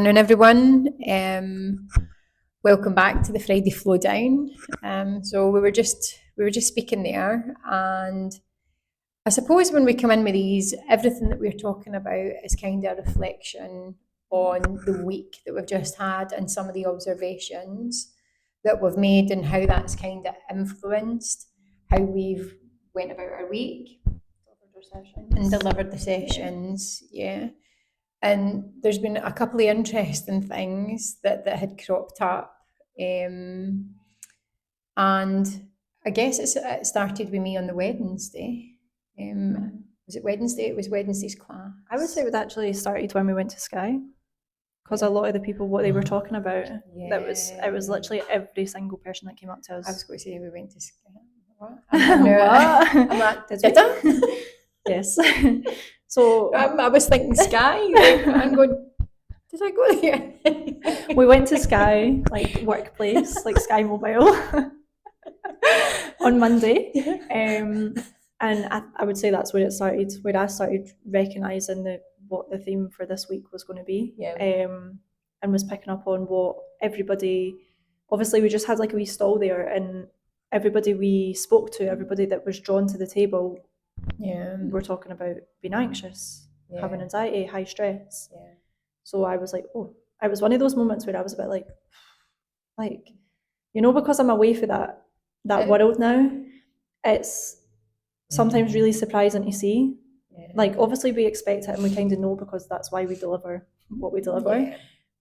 Afternoon, everyone. Welcome back to the Friday Flow Down. So we were just speaking there, and I suppose when we come in with these, everything that we're talking about is kind of a reflection on the week that we've just had and some of the observations that we've made and how that's kind of influenced how we've went about our week and delivered the sessions. Yeah. And there's been a couple of interesting things that had cropped up. And I guess it started with me on the Wednesday. Was it Wednesday? It was Wednesday's class. I would say it actually started when we went to Sky, because a lot of the people, what they were talking about, it was literally every single person that came up to us. I was going to say we went to Sky. What? I'm like, did I? Yes. So I was thinking Sky. I'm going, did I go there? We went to Sky, like workplace, like Sky Mobile, on Monday. And I would say that's where it started, where I started recognising what the theme for this week was going to be. And was picking up on what everybody, obviously we just had like a wee stall there, and everybody we spoke to, everybody that was drawn to the table, we're talking about being anxious, having anxiety, high stress. So I was like, oh, it was one of those moments where I was a bit like, because I'm away for that world now, it's sometimes really surprising to see. Like, obviously we expect it and we kind of know, because that's why we deliver what we deliver.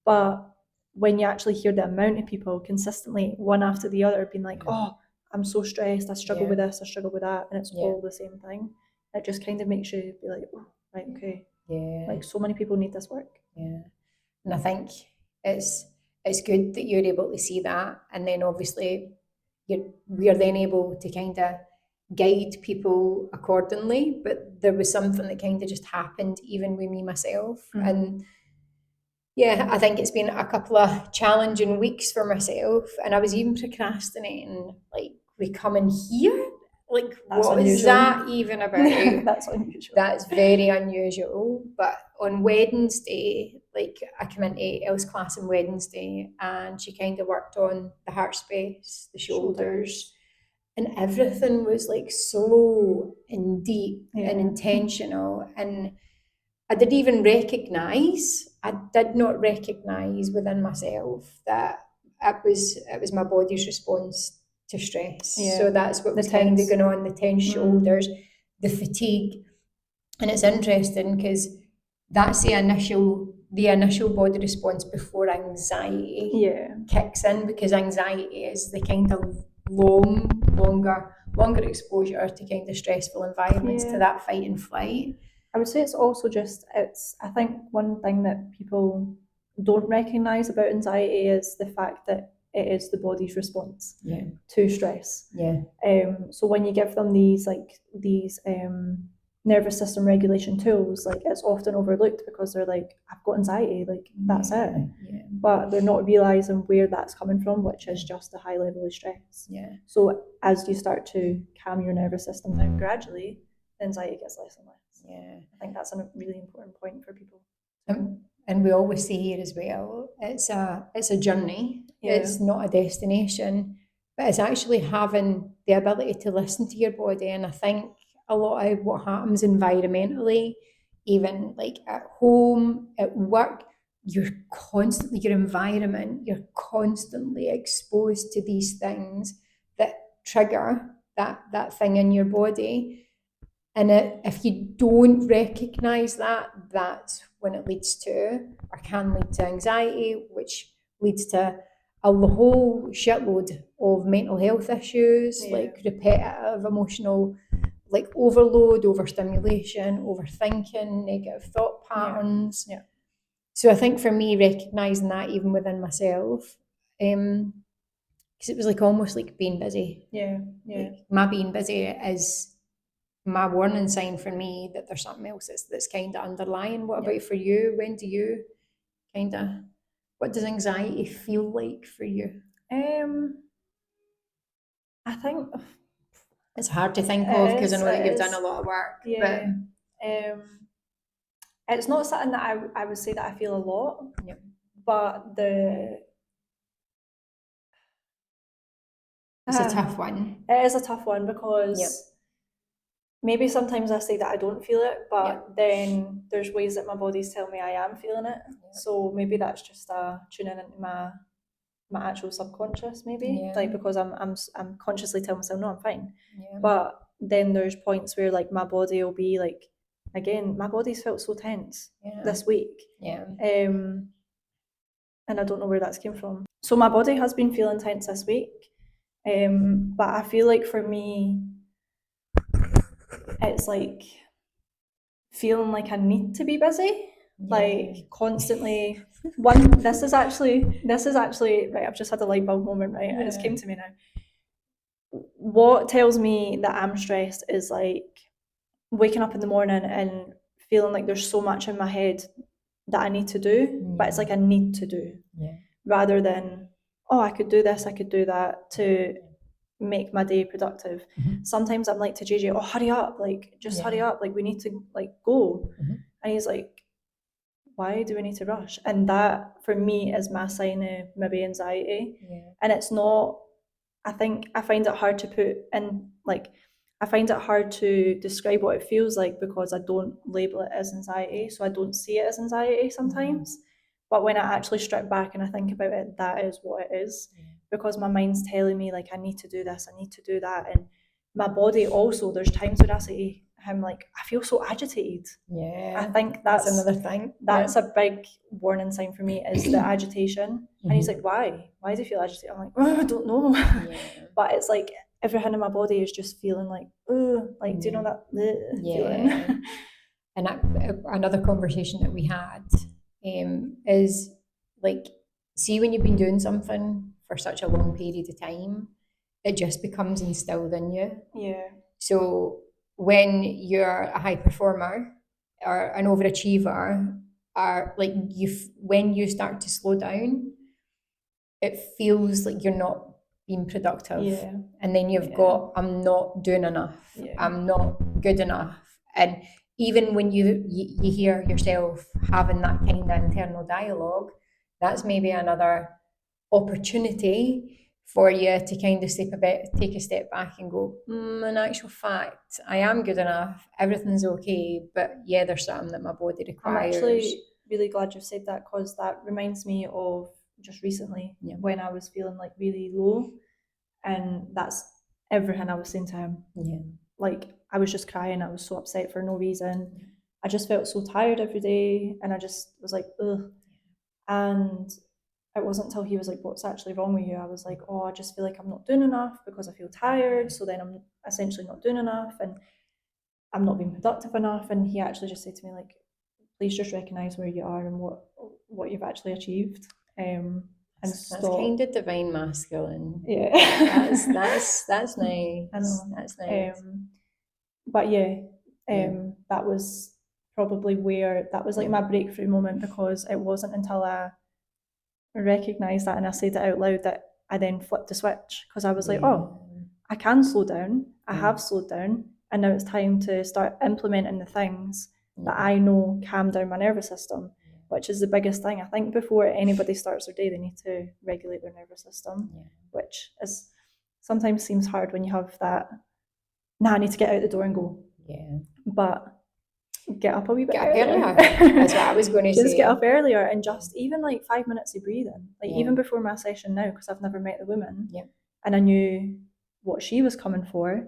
But when you actually hear the amount of people consistently, one after the other, being like, oh, I'm so stressed, I struggle with this, I struggle with that, and it's all the same thing, it just kind of makes you be like, oh, right, okay. Like, so many people need this work. And I think it's good that you're able to see that, and then obviously we are then able to kind of guide people accordingly. But there was something that kind of just happened even with me myself. And I think it's been a couple of challenging weeks for myself, and I was even procrastinating, like, we coming here. Like, That's what unusual. is that even about? That's unusual. That's very unusual. But on Wednesday, like, I came into Elle's class on Wednesday, and she kind of worked on the heart space, the shoulders, and everything was like slow and deep and intentional. And I did not recognise within myself that it was my body's response to stress. So that's what was kind of going on, the tense shoulders, the fatigue. And it's interesting because that's the initial body response before anxiety kicks in, because anxiety is the kind of longer exposure to kind of stressful environments, to that fight and flight. I would say it's also just, I think one thing that people don't recognise about anxiety is the fact that it is the body's response to stress. So when you give them these nervous system regulation tools, like, it's often overlooked because they're like, I've got anxiety, like, that's it. But they're not realising where that's coming from, which is just a high level of stress. So as you start to calm your nervous system down gradually, anxiety gets less and less. I think that's a really important point for people. And we always say here as well, it's a journey. It's not a destination, but it's actually having the ability to listen to your body. And I think a lot of what happens environmentally, even like at home, at work, your environment, you're constantly exposed to these things that trigger that thing in your body. And if you don't recognise that, that's when it leads to, or can lead to, anxiety, which leads to a whole shitload of mental health issues, like repetitive emotional, like, overload, overstimulation, overthinking, negative thought patterns. So I think for me, recognising that even within myself, because it was like almost like being busy. Like, my being busy is my warning sign for me that there's something else that's kind of underlying. What about for you? When do you kind of, what does anxiety feel like for you? I think it's hard to think of, because I know that you've done a lot of work. It's not something that I would say that I feel a lot. but it's a tough one. It is a tough one because maybe sometimes I say that I don't feel it, but then there's ways that my body's telling me I am feeling it. So maybe that's just tuning into my actual subconscious, maybe like because I'm consciously telling myself no, I'm fine. But then there's points where like my body will be like, again, my body's felt so tense this week. And I don't know where that's came from. So my body has been feeling tense this week. But I feel like for me, it's like feeling like I need to be busy, like constantly. This is actually right. I've just had a light bulb moment, right? It's came to me now. What tells me that I'm stressed is like waking up in the morning and feeling like there's so much in my head that I need to do, but it's like I need to do, rather than, oh, I could do this, I could do that to make my day productive. Sometimes I'm like to JJ, oh, hurry up, like just hurry up, like we need to like go. And he's like, why do we need to rush? And that for me is my sign of maybe anxiety. And it's not, I find it hard to put in, like I find it hard to describe what it feels like because I don't label it as anxiety, so I don't see it as anxiety sometimes. But when I actually strip back and I think about it, that is what it is. Because my mind's telling me like I need to do this, I need to do that, and my body also. There's times when I say to him like I feel so agitated. I think that's another thing. That's a big warning sign for me is the agitation. And he's like, why? Why do you feel agitated? I'm like, oh, I don't know. But it's like everything in my body is just feeling like, oh, like do you know that feeling? And another conversation that we had is like, see when you've been doing something for such a long period of time, it just becomes instilled in you. So when you're a high performer or an overachiever, or like when you start to slow down, it feels like you're not being productive. And then you've got, I'm not doing enough. I'm not good enough. And even when you hear yourself having that kind of internal dialogue, that's maybe another opportunity for you to kind of take a step back and go, in actual fact, I am good enough, everything's okay, but there's something that my body requires. I'm actually really glad you've said that, because that reminds me of just recently when I was feeling like really low, and that's everything I was saying to him. Like I was just crying, I was so upset for no reason. I just felt so tired every day, and I just was like, ugh. And it wasn't until he was like, what's actually wrong with you? I was like, oh, I just feel like I'm not doing enough because I feel tired, so then I'm essentially not doing enough and I'm not being productive enough. And he actually just said to me like, please just recognise where you are and what you've actually achieved. And that's kind of divine masculine. That's nice. I know. That's nice. But that was probably where that was like my breakthrough moment, because it wasn't until I recognised that and I said it out loud that I then flipped the switch, because I was like, oh, I can slow down. I have slowed down, and now it's time to start implementing the things that I know calm down my nervous system, which is the biggest thing. I think before anybody starts their day, they need to regulate their nervous system, which is sometimes seems hard when you have that, I need to get out the door and go. But get up a wee bit earlier. That's what I was going to say. Just get up earlier and just even like 5 minutes of breathing. Like even before my session now, because I've never met the woman, and I knew what she was coming for.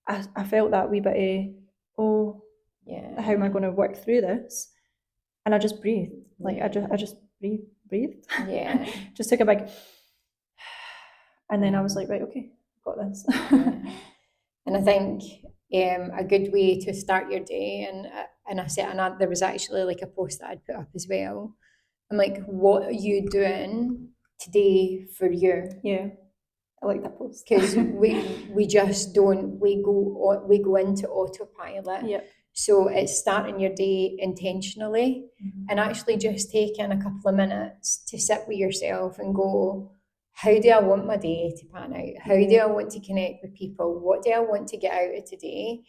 I felt that wee bit of, how am I going to work through this? And I just breathed. Like I just breathed. Just took a big, and then I was like, right, okay, got this. And I think a good way to start your day, and I said, and there was actually like a post that I'd put up as well. I'm like, what are you doing today for you? I like that post, because we just don't, we go into autopilot. So it's starting your day intentionally, and actually just taking a couple of minutes to sit with yourself and go, how do I want my day to pan out? How do I want to connect with people? What do I want to get out of today?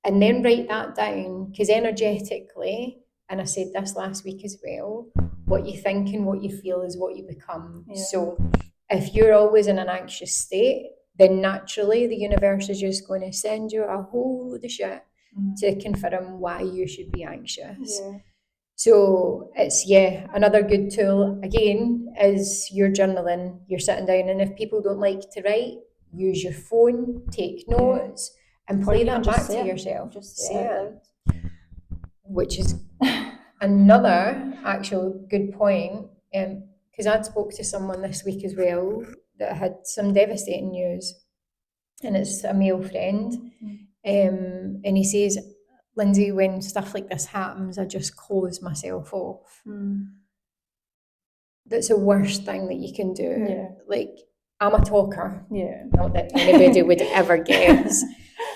And then write that down, because energetically, and I said this last week as well, what you think and what you feel is what you become. Yeah. So if you're always in an anxious state, then naturally the universe is just going to send you a whole load of shit to confirm why you should be anxious. Yeah. So it's, another good tool again is your journaling. You're sitting down, and if people don't like to write, use your phone, take notes, and play that back to yourself. Just say it. Which is another actual good point. Because I spoke to someone this week as well that had some devastating news, and it's a male friend. And he says, Lindsay, when stuff like this happens, I just close myself off. That's the worst thing that you can do. Yeah. Like, I'm a talker. Yeah. Not that anybody would ever guess.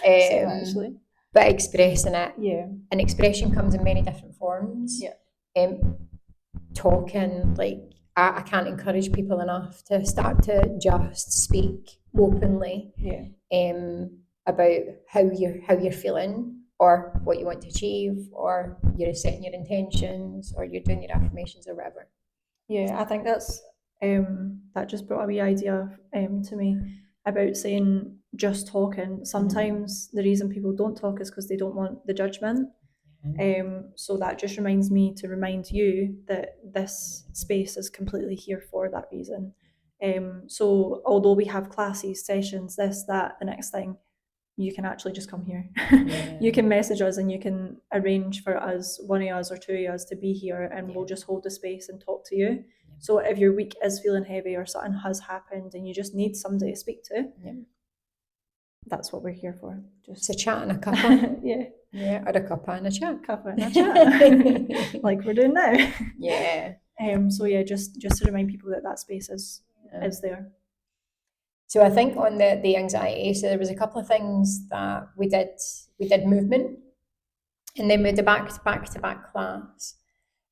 Actually. But expressing it. Yeah. And expression comes in many different forms. Yeah. Talking, like, I can't encourage people enough to start to just speak openly. Yeah. About how you're feeling, or what you want to achieve, or you're setting your intentions, or you're doing your affirmations or whatever. Yeah, I think that's that just brought a wee idea to me about saying just talking. Sometimes the reason people don't talk is because they don't want the judgment. So that just reminds me to remind you that this space is completely here for that reason. So although we have classes, sessions, this, that, the next thing, you can actually just come here. You can message us and you can arrange for us, one of us or two of us, to be here, and we'll just hold the space and talk to you. So if your week is feeling heavy or something has happened and you just need somebody to speak to, that's what we're here for. Just a chat and a cuppa. Yeah, or a cuppa and a chat. Cuppa and a chat. Like we're doing now. So yeah, just to remind people that space is there. So I think on the anxiety, so there was a couple of things that we did. We did movement, and then we did a back-to-back class,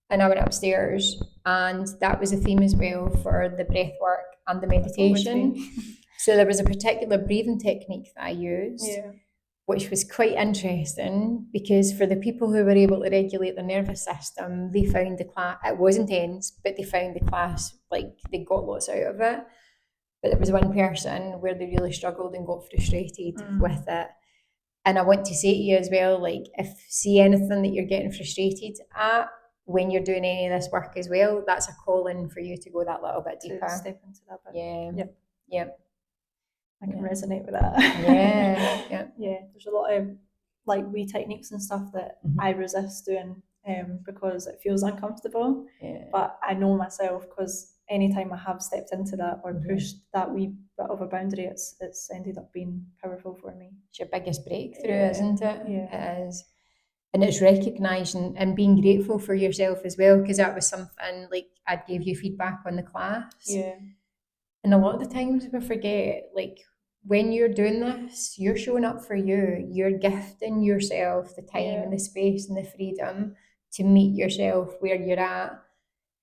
and I went upstairs, and that was a theme as well for the breath work and the meditation. So there was a particular breathing technique that I used, which was quite interesting, because for the people who were able to regulate their nervous system, they found the class, it was intense, but they found the class, like, they got lots out of it. But there was one person where they really struggled and got frustrated with it. And I want to say to you as well, like, if see anything that you're getting frustrated at when you're doing any of this work as well, that's a call in for you to go that little bit deeper. To step into that bit. Yep. I can resonate with that. Yeah. There's a lot of like wee techniques and stuff that I resist doing because it feels uncomfortable. But I know myself, because anytime I have stepped into that or pushed that wee bit of a boundary, it's ended up being powerful for me. It's your biggest breakthrough, isn't it? It is. And it's recognising and being grateful for yourself as well, because that was something, like, I gave you feedback on the class. And a lot of the times we forget, like, when you're doing this, you're showing up for you. You're gifting yourself the time and the space and the freedom to meet yourself where you're at.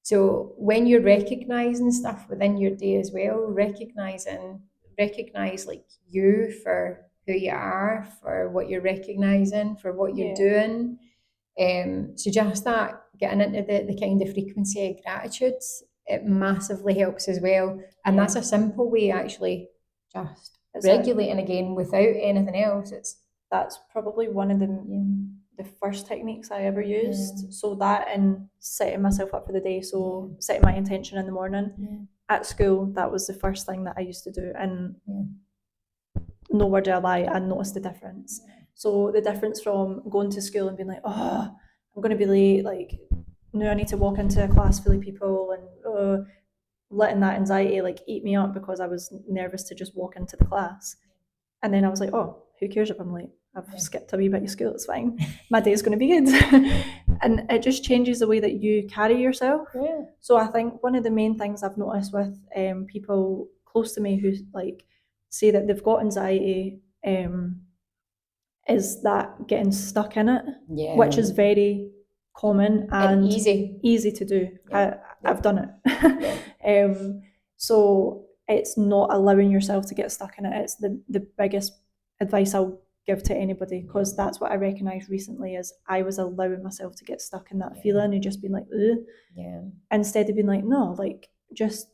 So when you're recognising stuff within your day as well, recognise like you for who you are, for what you're recognising, for what you're doing. So just that, getting into the kind of frequency of gratitude, it massively helps as well. And that's a simple way, actually, just regulating again without anything else. That's probably one of the first techniques I ever used. So that, and setting myself up for the day, so setting my intention in the morning. At school, that was the first thing that I used to do, and no word do I lie, I noticed the difference. So the difference from going to school and being like, oh, I'm going to be late, like, no, I need to walk into a class full of people, and letting that anxiety like eat me up because I was nervous to just walk into the class. And then I was like, oh, who cares if I'm late? I've skipped a wee bit of school, it's fine. My day's going to be good. And it just changes the way that you carry yourself. So I think one of the main things I've noticed with people close to me who like say that they've got anxiety is that getting stuck in it, which is very common and easy to do. I've done it. So it's not allowing yourself to get stuck in it. It's the biggest advice I'll give to anybody, because that's what I recognised recently is I was allowing myself to get stuck in that feeling and just being like, ugh. Instead of being like, no, like just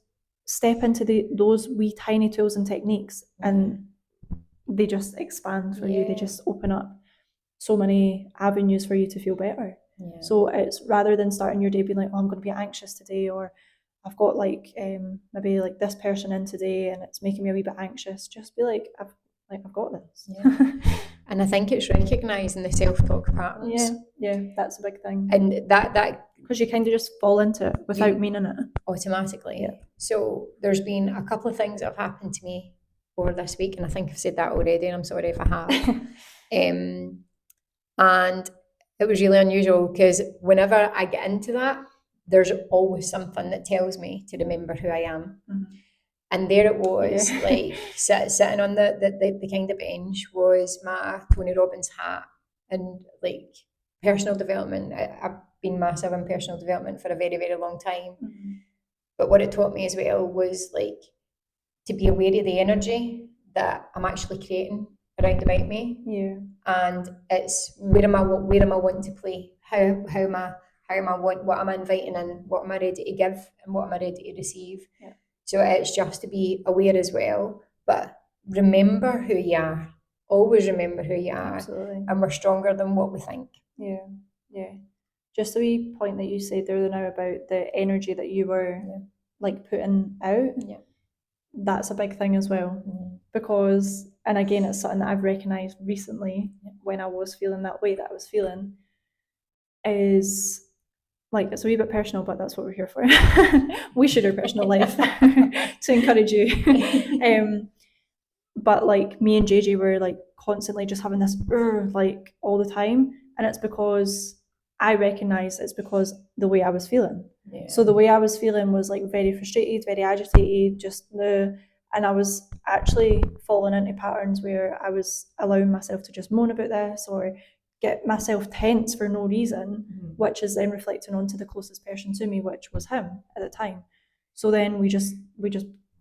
step into those wee tiny tools and techniques, and they just expand for you. They just open up so many avenues for you to feel better. So it's rather than starting your day being like, oh, I'm going to be anxious today, or I've got like maybe like this person in today and it's making me a wee bit anxious, just be like, I've got this. And I think it's recognising the self-talk patterns. Yeah, that's a big thing. And that because you kind of just fall into it without meaning it. Automatically. So there's been a couple of things that have happened to me over this week, and I think I've said that already, and I'm sorry if I have. And it was really unusual because whenever I get into that, there's always something that tells me to remember who I am. And there it was, like sitting on the kind of bench was my Tony Robbins hat, and like personal development. I've been massive in personal development for a very, very long time. But what it taught me as well was like to be aware of the energy that I'm actually creating around about me. And it's where am I wanting to play? How am I what am I inviting in? What am I ready to give, and what am I ready to receive? So it's just to be aware as well, but remember who you are. Always remember who you are. Absolutely. And we're stronger than what we think. Yeah. Just the wee point that you said there now about the energy that you were like putting out. That's a big thing as well. Because, and again, it's something that I've recognised recently when I was feeling that way that I was feeling, is like, it's a wee bit personal, but that's what we're here for. We share our personal life to encourage you. But like me and JJ were like constantly just having this like all the time, and it's because I recognise it's because the way I was feeling. So the way I was feeling was like very frustrated, very agitated, and I was actually falling into patterns where I was allowing myself to just moan about this or get myself tense for no reason, which is then reflecting onto the closest person to me, which was him at the time. So then we just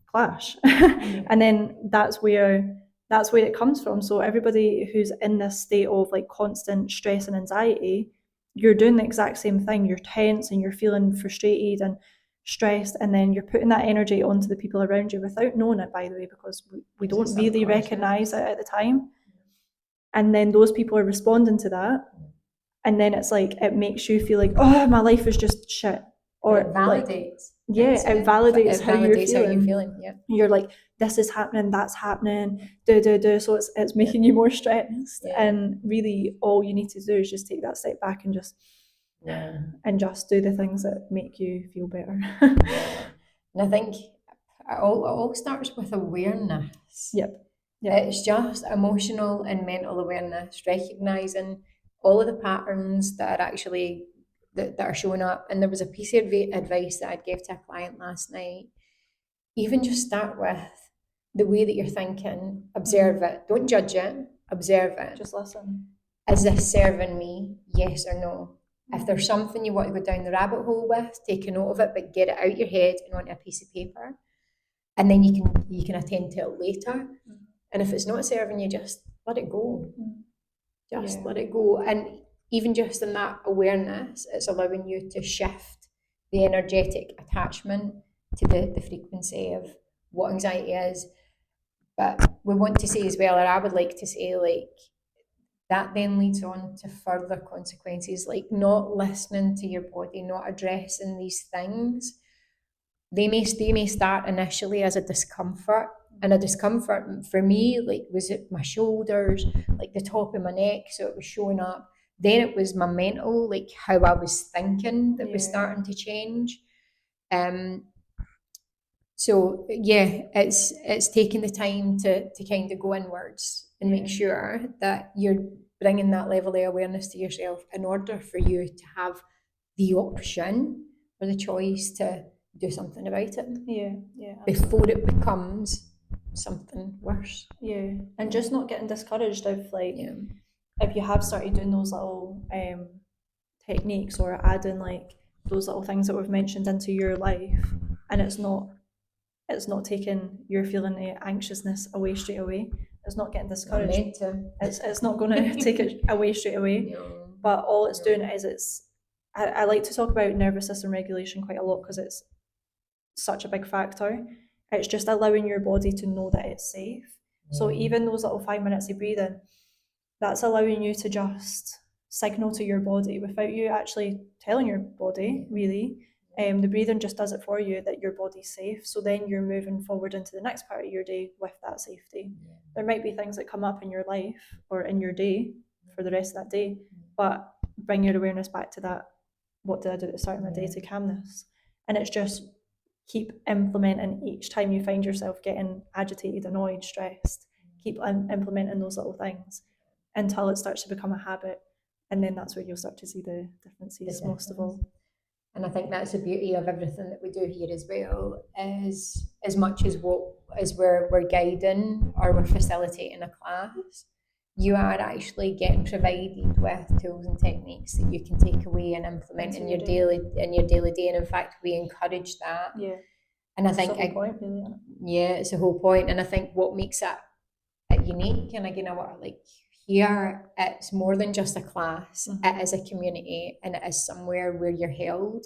clash. And then that's where it comes from. So everybody who's in this state of like constant stress and anxiety, you're doing the exact same thing. You're tense and you're feeling frustrated and stressed, and then you're putting that energy onto the people around you without knowing it, by the way, because we don't really recognize it at the time. And then those people are responding to that, and then it's like it makes you feel like, oh, my life is just shit. Or it validates. It validates how you're feeling. You're like, this is happening, that's happening, so it's making you more stressed. And really all you need to do is just take that step back and just do the things that make you feel better. And I think it all starts with awareness. It's just emotional and mental awareness, recognizing all of the patterns that are actually that are showing up. And there was a piece of advice that I'd gave to a client last night. Even just start with the way that you're thinking, observe it, don't judge it, observe it. Just listen. Is this serving me? Yes or no? If there's something you want to go down the rabbit hole with, take a note of it, but get it out your head and onto a piece of paper. And then you can attend to it later. And if it's not serving you, just let it go. Just let it go. And even just in that awareness, it's allowing you to shift the energetic attachment to the frequency of what anxiety is. But we want to say as well, or I would like to say, like, that then leads on to further consequences, like not listening to your body, not addressing these things. They may start initially as a discomfort, and a discomfort for me, like, was it my shoulders, like the top of my neck, so it was showing up. Then it was my mental, like how I was thinking, that was starting to change. So it's taking the time to kind of go inwards and make sure that you're bringing that level of awareness to yourself in order for you to have the option or the choice to do something about it. Before it becomes something worse. And just not getting discouraged if if you have started doing those little techniques or adding like those little things that we've mentioned into your life, and it's not taking your feeling of anxiousness away straight away. It's not getting Not discouraged. meant to. It's not going to take it away straight away. No. But all it's No. doing is I like to talk about nervous system regulation quite a lot because it's such a big factor. It's just allowing your body to know that it's safe. So even those little 5 minutes of breathing, that's allowing you to just signal to your body without you actually telling your body, really. The breathing just does it for you that your body's safe. So then you're moving forward into the next part of your day with that safety. There might be things that come up in your life or in your day for the rest of that day, but bring your awareness back to that. What did I do at the start of my day to calm this? And it's just keep implementing each time you find yourself getting agitated, annoyed, stressed. Keep implementing those little things until it starts to become a habit. And then that's where you'll start to see the differences most of all. And I think that's the beauty of everything that we do here as well, is as much as we're guiding or we're facilitating a class, you are actually getting provided with tools and techniques that you can take away and implement in your daily day. And in fact, we encourage that. Yeah. And I think it's the whole point, really, it's the whole point. And I think what makes it unique, and again, I want to like here, it's more than just a class. It is a community, and it is somewhere where you're held.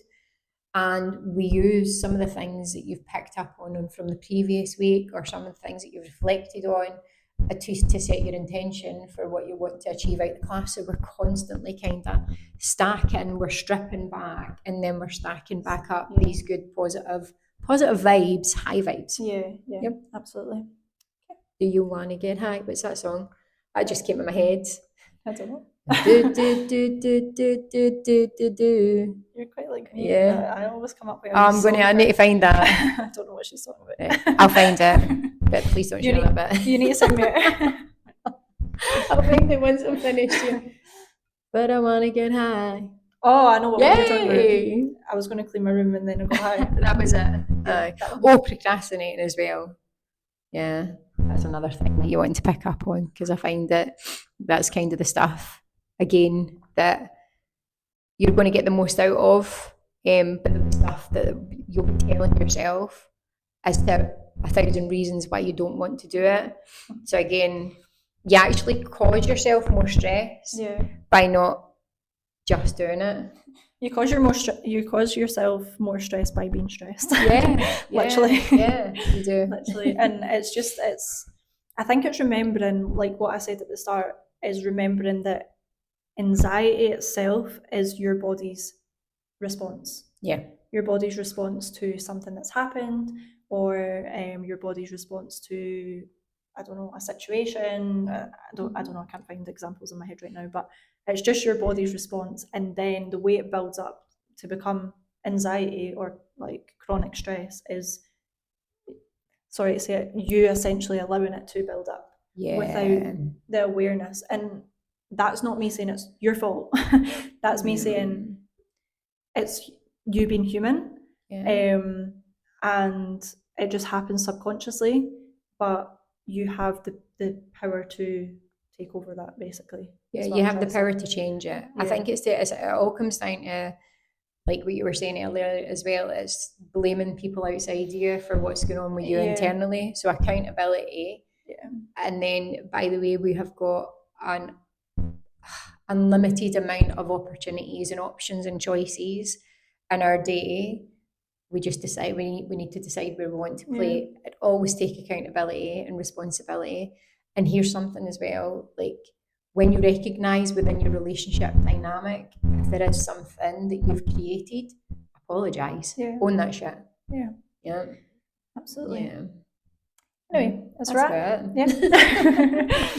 And we use some of the things that you've picked up on from the previous week, or some of the things that you've reflected on, to set your intention for what you want to achieve out the class. So we're constantly kind of stacking, we're stripping back, and then we're stacking back up these good positive vibes, high vibes. Yeah, yep, absolutely. Do you want to get high? What's that song? That just came in my head. I don't know. Do. You're quite like me. Yeah. I always come up with. I need to find that. I don't know what she's talking about. I'll find it, but please don't share that bit. You need to send me it. I'll find it once I'm finished. Yeah. But I want to get high. Oh, I know what you're talking Yay! about. I was going to clean my room and then I got high. That was it. Yeah, procrastinating as well. Yeah, that's another thing that you want to pick up on, because I find that that's kind of the stuff, again, that you're going to get the most out of, but the stuff that you'll be telling yourself as to 1,000 reasons why you don't want to do it. So again, you actually cause yourself more stress by not just doing it. You cause yourself more stress by being stressed. Literally. Yeah, you do. Literally. And I think it's remembering, like what I said at the start, is remembering that anxiety itself is your body's response. Yeah. Your body's response to something that's happened, or your body's response to, I don't know, a situation. I don't know, I can't find examples in my head right now, but it's just your body's response. And then the way it builds up to become anxiety or like chronic stress is, sorry to say it, you essentially allowing it to build up without the awareness. And that's not me saying it's your fault. That's me saying it's you being human. And it just happens subconsciously, but you have the power to take over that, basically. Yeah, you have the power to change it. I think it all comes down to, like what you were saying earlier as well, is blaming people outside you for what's going on with you internally. So accountability. And then, by the way, we have got an unlimited amount of opportunities and options and choices in our day. We just decide we need to decide where we want to play. And always take accountability and responsibility. And here's something as well, like when you recognise within your relationship dynamic, if there is something that you've created, apologise. Own that shit. Yeah. Absolutely. Yeah. Anyway, that's right. Yeah.